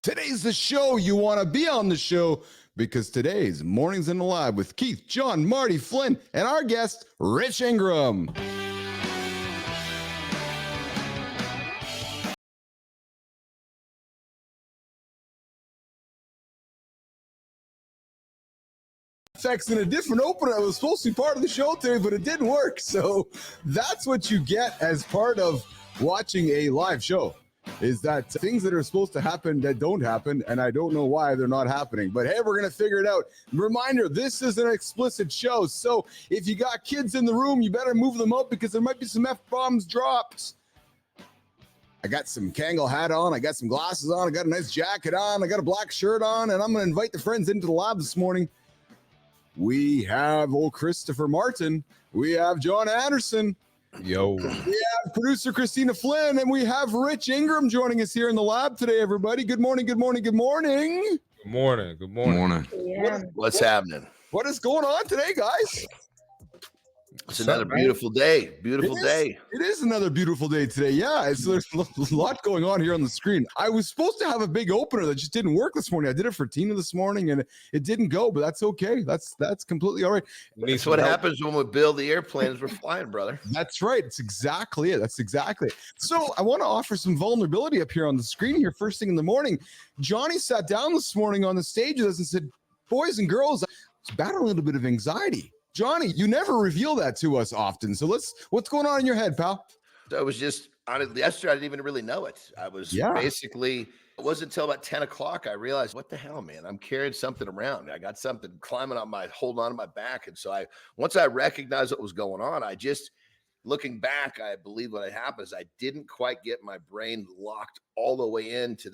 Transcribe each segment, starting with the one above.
Today's the show. You want to be on the show because today's Mornings in the Lab with Keith, John, Marty Flynn, and our guest, Rich Ingram. Effects in a different opener. I was supposed to be part of the show today, but it didn't work. So that's what you get as part of watching a live show. Is that things that are supposed to happen that don't happen, and I don't know why they're not happening. But hey, we're going to figure it out. Reminder, this is an explicit show, so if you got kids in the room, you better move them up because there might be some F-bombs dropped. I got some Kangol hat on, I got some glasses on, I got a nice jacket on, I got a black shirt on, and I'm going to invite the friends into the lab this morning. We have old Christopher Martin, we have John Anderson, Yo. we have producer Kristina Flynn, and we have Rich Ingram joining us here in the lab today, everybody. Good morning, good morning, good morning. Good morning. Good morning. Yeah. What's happening? What is going on today, guys? It's another beautiful day. Beautiful day. It is another beautiful day today. Yeah, there's a lot going on here on the screen. I was supposed to have a big opener that just didn't work this morning. I did it for Tina this morning, and it didn't go, but that's okay. That's completely all right. That's what happens when we build the airplanes we're flying, brother. That's right. It's exactly it. That's exactly it. So I want to offer some vulnerability up here on the screen here first thing in the morning. Johnny sat down this morning on the stage with us and said, boys and girls, I was battling a little bit of anxiety. Johnny, you never reveal that to us often. So what's going on in your head, pal? So I was just honestly yesterday, I didn't even really know it. I was basically, it wasn't until about 10 o'clock I realized, what the hell, man, I'm carrying something around. I got something climbing on holding on to my back. And so once I recognized what was going on, looking back, I believe what had happened is I didn't quite get my brain locked all the way into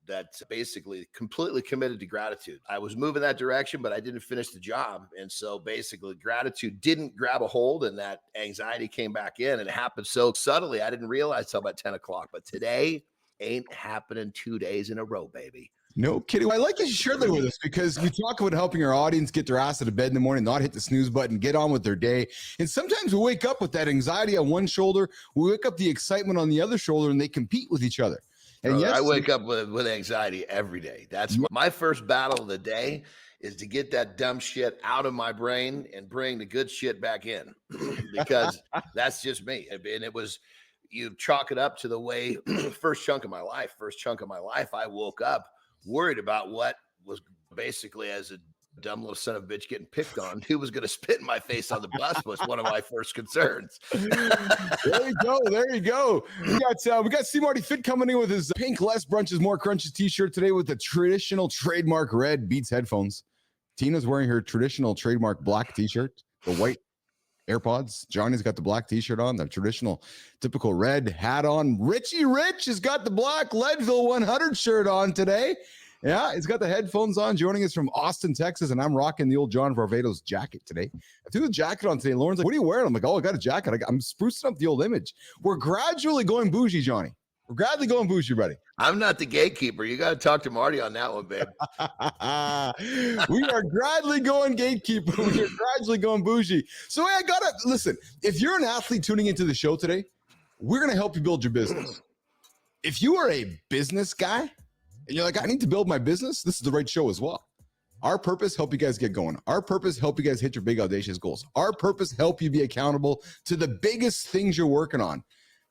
that's basically completely committed to gratitude. I was moving that direction, but I didn't finish the job. And so basically gratitude didn't grab a hold and that anxiety came back in, and it happened so subtly. I didn't realize till about 10 o'clock, but today ain't happening 2 days in a row, baby. No kidding. I like you share that with us because we talk about helping our audience get their ass out of bed in the morning, not hit the snooze button, get on with their day. And sometimes we wake up with that anxiety on one shoulder, we wake up the excitement on the other shoulder, and they compete with each other. And I wake up with anxiety every day. That's my first battle of the day, is to get that dumb shit out of my brain and bring the good shit back in because that's just me. And it was, you chalk it up to the way first chunk of my life, I woke up worried about what was basically, as a dumb little son of a bitch getting picked on, who was going to spit in my face on the bus was one of my first concerns. There you go. We got C. Marty Flynn coming in with his pink less brunches, more crunches t-shirt today with the traditional trademark red Beats headphones. Tina's wearing her traditional trademark black t-shirt, the white AirPods. Johnny's got the black t-shirt on, the traditional typical red hat on. Richie Rich has got the black Leadville 100 shirt on today. Yeah, he's got the headphones on, joining us from Austin, Texas, and I'm rocking the old John Varvatos jacket today. I threw the jacket on today. Lauren's like, what are you wearing? I'm like, oh, I got a jacket. I'm sprucing up the old image. We're gradually going bougie, Johnny. We're gradually going bougie, buddy. I'm not the gatekeeper. You got to talk to Marty on that one, babe. We are gradually going gatekeeper. We are gradually going bougie. So I got to, listen, if you're an athlete tuning into the show today, we're going to help you build your business. If you are a business guy, and you're like, I need to build my business, this is the right show as well. Our purpose, help you guys get going. Our purpose, help you guys hit your big audacious goals. Our purpose, help you be accountable to the biggest things you're working on.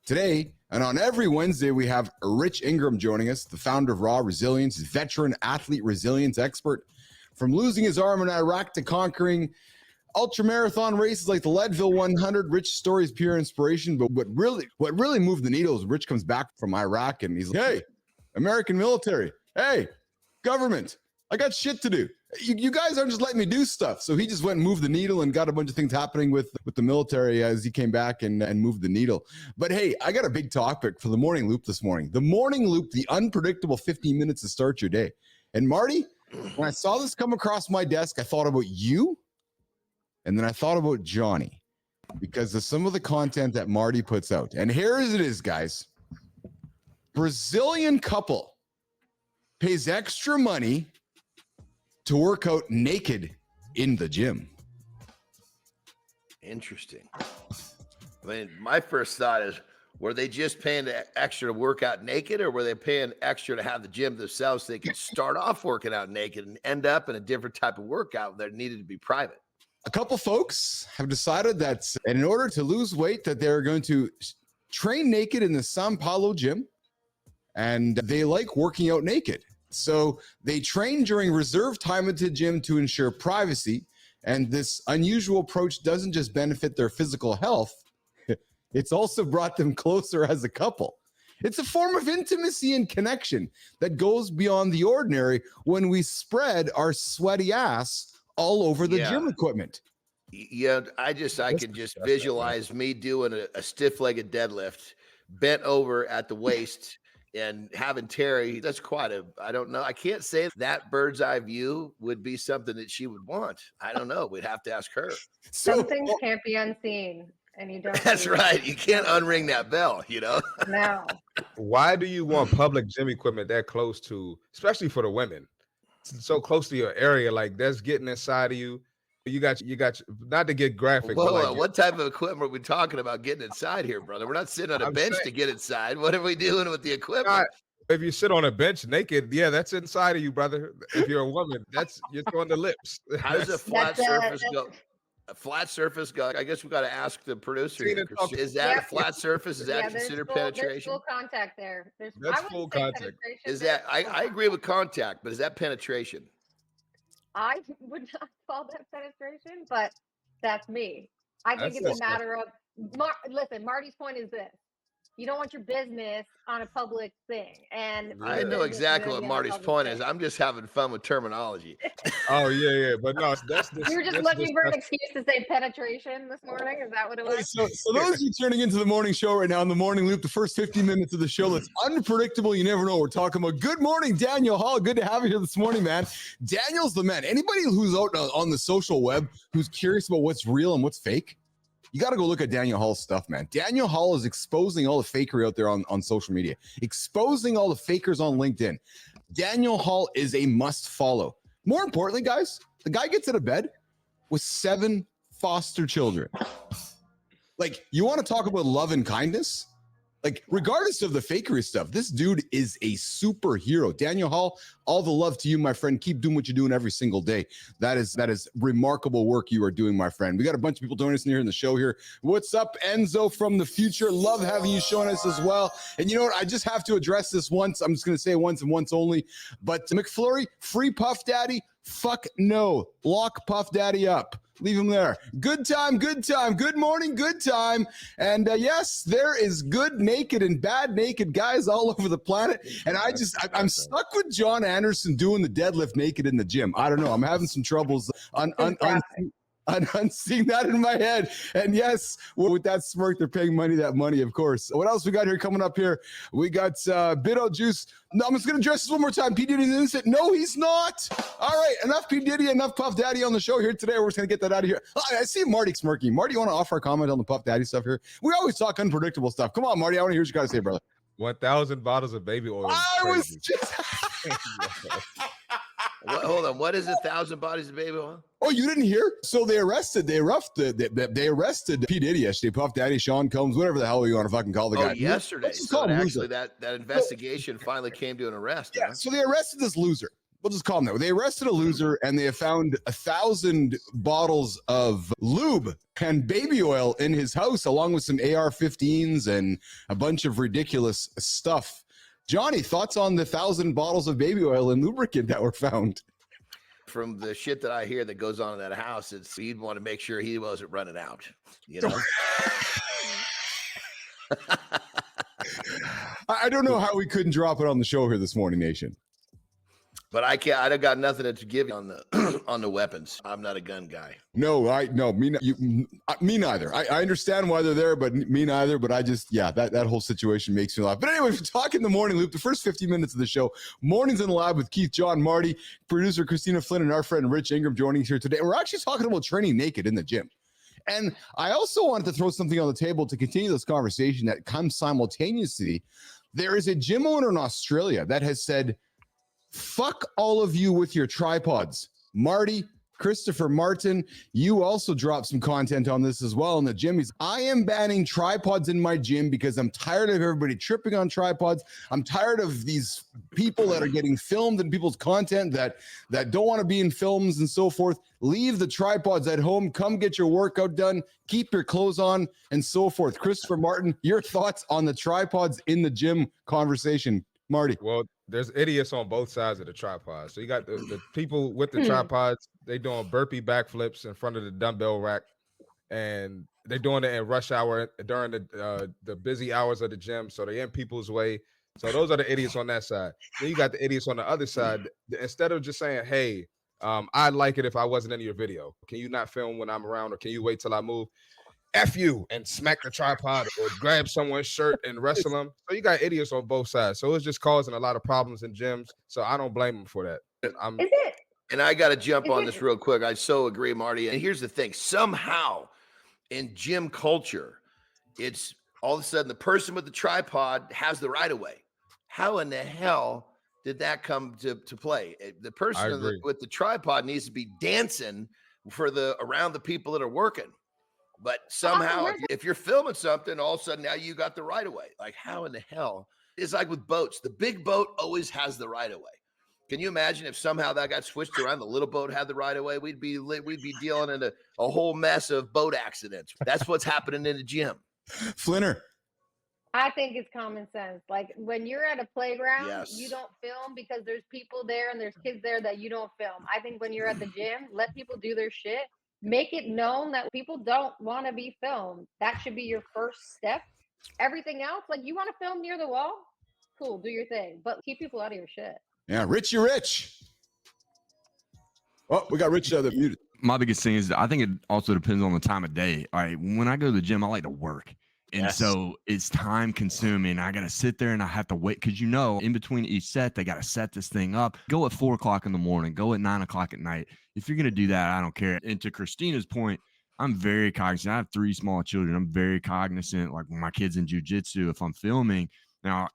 Today, and on every Wednesday, we have Rich Ingram joining us, the founder of Raw Resilience, veteran athlete resilience expert. From losing his arm in Iraq to conquering ultramarathon races like the Leadville 100, Rich stories, pure inspiration. But what really moved the needle is Rich comes back from Iraq and he's like, hey, American military, hey, government, I got shit to do. You guys aren't just letting me do stuff. So he just went and moved the needle and got a bunch of things happening with the military as he came back and moved the needle. But hey, I got a big topic for the morning loop this morning. The morning loop, the unpredictable 15 minutes to start your day. And Marty, when I saw this come across my desk, I thought about you, and then I thought about Johnny because of some of the content that Marty puts out. And here it is, guys. Brazilian couple pays extra money to work out naked in the gym. Interesting. I mean, my first thought is, Were they just paying extra to work out naked, or were they paying extra to have the gym themselves so they could start off working out naked and end up in a different type of workout that needed to be private? A couple folks have decided that in order to lose weight, that they're going to train naked in the Sao Paulo gym, and they like working out naked. So they train during reserved time at the gym to ensure privacy. And this unusual approach doesn't just benefit their physical health, it's also brought them closer as a couple. It's a form of intimacy and connection that goes beyond the ordinary when we spread our sweaty ass all over the gym equipment. Yeah, I can just visualize me doing a stiff-legged deadlift, bent over at the waist, and having Terry. That's quite I don't know. I can't say that bird's eye view would be something that she would want. I don't know. We'd have to ask her. Some things can't be unseen. And you don't. That's right. You can't unring that bell, you know? No. Why do you want public gym equipment that close to, especially for the women, so close to your area? Like that's getting inside of you. You got, not to get graphic. Whoa, but like, what type of equipment are we talking about getting inside here, brother? We're not sitting on a bench to get inside. What are we doing with the equipment? If you sit on a bench naked, yeah, that's inside of you, brother. If you're a woman, you're on the lips. How does a flat surface go? A flat surface go? I guess we got to ask the producer here. Is that a flat surface? Is that considered penetration? There's full contact there. That's full contact. Is that? I agree with contact, but is that penetration? I would not call that penetration, but that's me. I think it's a matter of. Listen, Marty's point is this: you don't want your business on a public thing, and I know exactly what Marty's point is. I'm just having fun with terminology. Oh yeah, but no, you were just looking for an excuse to say penetration this morning. Is that what it was? So those of you tuning into the morning show right now on the morning loop, the first 15 minutes of the show that's unpredictable. You never know. We're talking about. Good morning, Daniel Hall. Good to have you here this morning, man. Daniel's the man. Anybody who's out on the social web who's curious about what's real and what's fake, you got to go look at Daniel Hall's stuff, man. Daniel Hall is exposing all the fakery out there on social media, exposing all the fakers on LinkedIn. Daniel Hall is a must follow. More importantly, guys, the guy gets out of bed with 7 foster children. Like, you want to talk about love and kindness? Like, regardless of the fakery stuff, this dude is a superhero. Daniel Hall, all the love to you, my friend. Keep doing what you're doing every single day. That is remarkable work you are doing, my friend. We got a bunch of people joining us here in the show here. What's up, Enzo from the future? Love having you showing us as well. And you know what? I just have to address this once. I'm just going to say it once and once only. But McFlurry, free Puff Daddy? Fuck no. Lock Puff Daddy up. Leave him there. Good time, good time. Good morning, good time. And yes, there is good naked and bad naked guys all over the planet. And I'm stuck with John Anderson doing the deadlift naked in the gym. I don't know. I'm having some troubles seeing that in my head. And yes, with that smirk, they're paying that money, of course. What else we got here coming up here? We got Bido Juice. No, I'm just going to address this one more time. P. Diddy's innocent. No, he's not. All right, enough P. Diddy, enough Puff Daddy on the show here today. We're just going to get that out of here. I see Marty smirking. Marty, you want to offer a comment on the Puff Daddy stuff here? We always talk unpredictable stuff. Come on, Marty. I want to hear what you got to say, brother. 1,000 bottles of baby oil. Hold on. What is 1,000 bottles of baby oil? Oh, you didn't hear? So they arrested P. Diddy yesterday, Puff Daddy, Sean Combs, whatever the hell you want to fucking call the guy. Yesterday. So actually that investigation finally came to an arrest. Yeah, so they arrested this loser. We'll just call him that. They arrested a loser and they found 1,000 bottles of lube and baby oil in his house, along with some AR-15s and a bunch of ridiculous stuff. Johnny, thoughts on the 1,000 bottles of baby oil and lubricant that were found? From the shit that I hear that goes on in that house, you'd want to make sure he wasn't running out, you know? I don't know how we couldn't drop it on the show here this morning, Nation. But I can't. I don't got nothing to give you on the on the weapons. I'm not a gun guy. No, me neither. I understand why they're there, but me neither. But I just, that whole situation makes me laugh. But anyway, we're talking the morning loop, the first 50 minutes of the show. Mornings in the Lab with Keith, John, Marty, producer Kristina Flynn, and our friend Rich Ingram joining us here today. We're actually talking about training naked in the gym. And I also wanted to throw something on the table to continue this conversation that comes simultaneously. There is a gym owner in Australia that has said, fuck all of you with your tripods. Marty, Christopher Martin, you also dropped some content on this as well in the gym. I am banning tripods in my gym because I'm tired of everybody tripping on tripods. I'm tired of these people that are getting filmed and people's content that don't want to be in films and so forth. Leave the tripods at home. Come get your workout done. Keep your clothes on and so forth. Christopher Martin, your thoughts on the tripods in the gym conversation. Marty. Well, there's idiots on both sides of the tripod. So you got the people with the tripods, they doing burpee backflips in front of the dumbbell rack, and they're doing it in rush hour during the busy hours of the gym. So they're in people's way. So those are the idiots on that side. Then you got the idiots on the other side. Instead of just saying, hey, I'd like it if I wasn't in your video. Can you not film when I'm around, or can you wait till I move? F you, and smack the tripod or grab someone's shirt and wrestle them. So you got idiots on both sides. So it's just causing a lot of problems in gyms. So I don't blame them for that. Is it? And I got to jump on this real quick. I so agree, Marty. And here's the thing. Somehow in gym culture, it's all of a sudden the person with the tripod has the right of way. How in the hell did that come to play? The person with the tripod needs to be dancing for around the people that are working. But somehow, if you're filming something, all of a sudden now you got the right of way. Like, how in the hell? It's like with boats. The big boat always has the right of way. Can you imagine if somehow that got switched around? The little boat had the right of way. We'd be dealing in a whole mess of boat accidents. That's what's happening in the gym. Flinner. I think it's common sense. Like when you're at a playground, you don't film because there's people there and there's kids there that you don't film. I think when you're at the gym, let people do their shit. Make it known that people don't want to be filmed. That should be your first step. Everything else, like you want to film near the wall, cool, do your thing. But keep people out of your shit. Yeah, Richie Rich. Oh, we got Rich muted. My biggest thing is I think it also depends on the time of day. All right, when I go to the gym, I like to work. And so it's time consuming. I got to sit there and I have to wait because, in between each set, they got to set this thing up. Go at 4 o'clock in the morning, go at 9 o'clock at night. If you're going to do that, I don't care. And to Kristina's point, I'm very cognizant. I have 3 small children. I'm very cognizant, like when my kid's in jujitsu, if I'm filming. Now,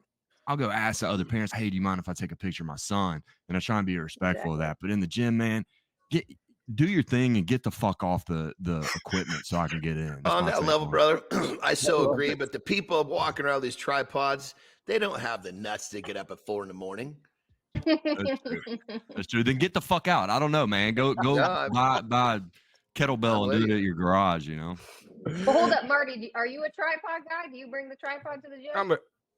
I'll go ask the other parents, hey, do you mind if I take a picture of my son? And I try and be respectful of that. But in the gym, man, do your thing and get the fuck off the equipment so I can get in. On that level, brother, I so agree. But the people walking around these tripods, they don't have the nuts to get up at 4 a.m. That's true. Then get the fuck out. I don't know, man. Go buy kettlebell and do it at your garage, Well, hold up, Marty. Are you a tripod guy? Do you bring the tripod to the gym?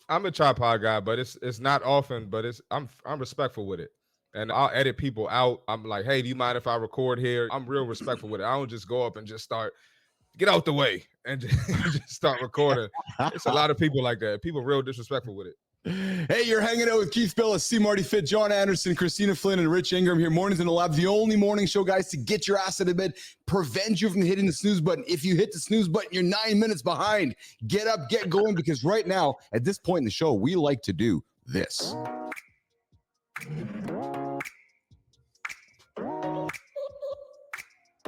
I'm a tripod guy, but it's not often. But I'm respectful with it. And I'll edit people out. I'm like, hey, do you mind if I record here? I'm real respectful with it. I don't just go up and just get out the way and just start recording. It's a lot of people like that. People real disrespectful with it. Hey, you're hanging out with Keith Bilous, C. Marty Fit, John Anderson, Kristina Flynn, and Rich Ingram here. Mornings in the Lab, the only morning show, guys, to get your ass out of bed, prevent you from hitting the snooze button. If you hit the snooze button, you're 9 minutes behind. Get up, get going, because right now, at this point in the show, we like to do this.